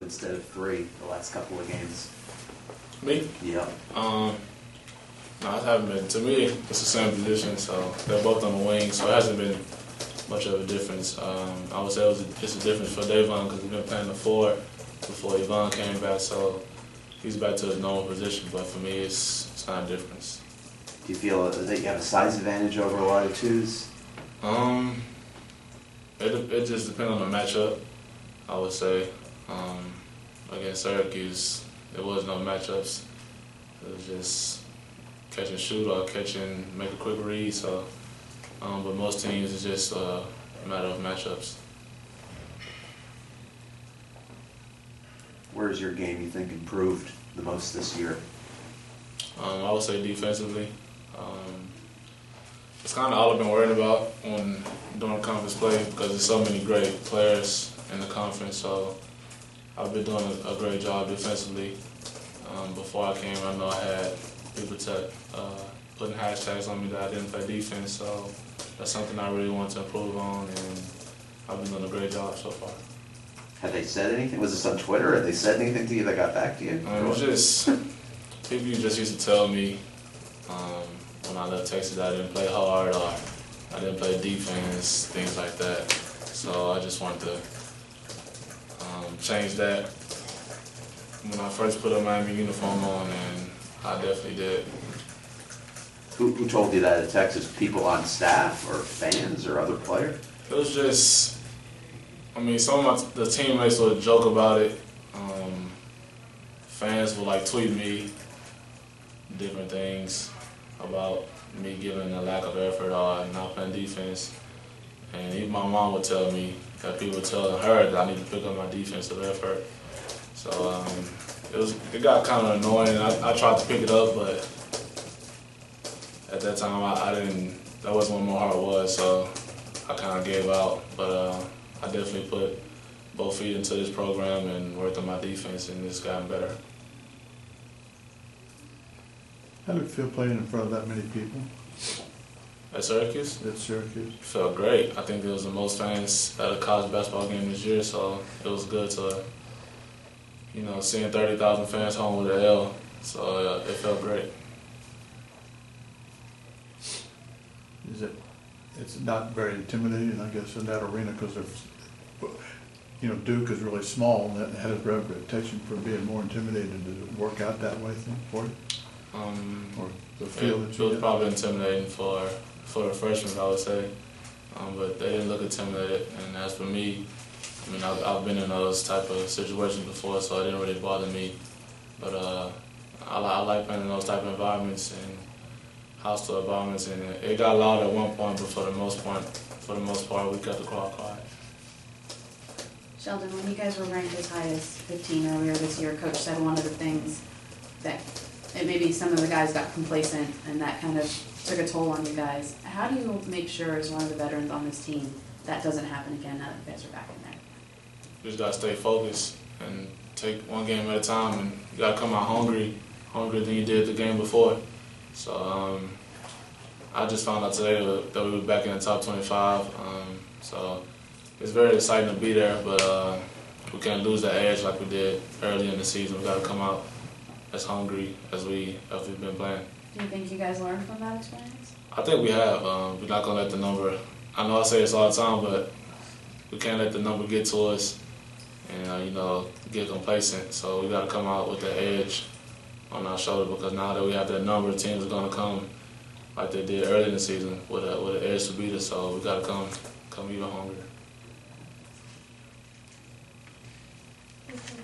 instead of 3 the last couple of games? Me? Yeah. No, it hasn't been. To me, it's the same position, so they're both on the wing, so it hasn't been much of a difference. I would say it's a difference for Davon because he's been playing the 4 before Yvonne came back, so he's back to his normal position, but for me, it's not a difference. Do you feel that you have a size advantage over a lot of 2s? It just depends on the matchup, I would say. Against Syracuse, there was no matchups. It was just catch and shoot or make a quick read. So, but most teams it's just a matter of matchups. Where's your game you think improved the most this year? I would say defensively. It's kind of all I've been worried about when doing conference play because there's so many great players in the conference. So I've been doing a great job defensively. Before I came, I know I had people putting hashtags on me that I didn't play defense. So that's something I really want to improve on, and I've been doing a great job so far. Have they said anything? Was this on Twitter? Have they said anything to you that got back to you? It was just people just used to tell me when I left Texas that I didn't play hard or I didn't play defense, things like that. So I just wanted to change that when I first put a Miami uniform on, and I definitely did. Who told you that at Texas? People on staff or fans or other players? It was just, some of the teammates would joke about it. Fans would tweet me different things about me giving a lack of effort or not playing defense. And even my mom would tell me that people were telling her that I need to pick up my defensive effort. So it got kind of annoying, and I tried to pick it up, but at that time I didn't. That wasn't what my heart was, so I kind of gave out. But I definitely put both feet into this program and worked on my defense, and it's gotten better. How did it feel playing in front of that many people? At Syracuse? At Syracuse. It felt great. I think it was the most fans at a college basketball game this year, so it was good to, seeing 30,000 fans home with an L. So it felt great. It's not very intimidating, I guess, in that arena because Duke is really small and that had a reputation for being more intimidated. Did it work out that way for you? Or the feel that you it was got? probably intimidating for the freshmen, I would say, but they didn't look intimidated. And as for me, I've been in those type of situations before, so it didn't really bother me. But I like playing in those type of environments and hostile environments, and it got loud at one point, but for the most part, we kept the crowd quiet. Sheldon, when you guys were ranked as high as 15 earlier this year, Coach said one of the things that maybe some of the guys got complacent and that kind of took a toll on you guys. How do you make sure, as one of the veterans on this team, that doesn't happen again now that you guys are back in there? You just got to stay focused and take one game at a time, and you got to come out hungrier than you did the game before. So I just found out today that we were back in the top 25. So it's very exciting to be there, but we can't lose that edge like we did early in the season. We got to come out as hungry as we've been playing. Do you think you guys learned from that experience? I think we have. We're not going to let the number, I know I say this all the time, but we can't let the number get to us and, get complacent. So we got to come out with the edge on our shoulder, because now that we have that number, teams are going to come like they did early in the season with an edge to beat us. So we got to come even hungrier. Okay.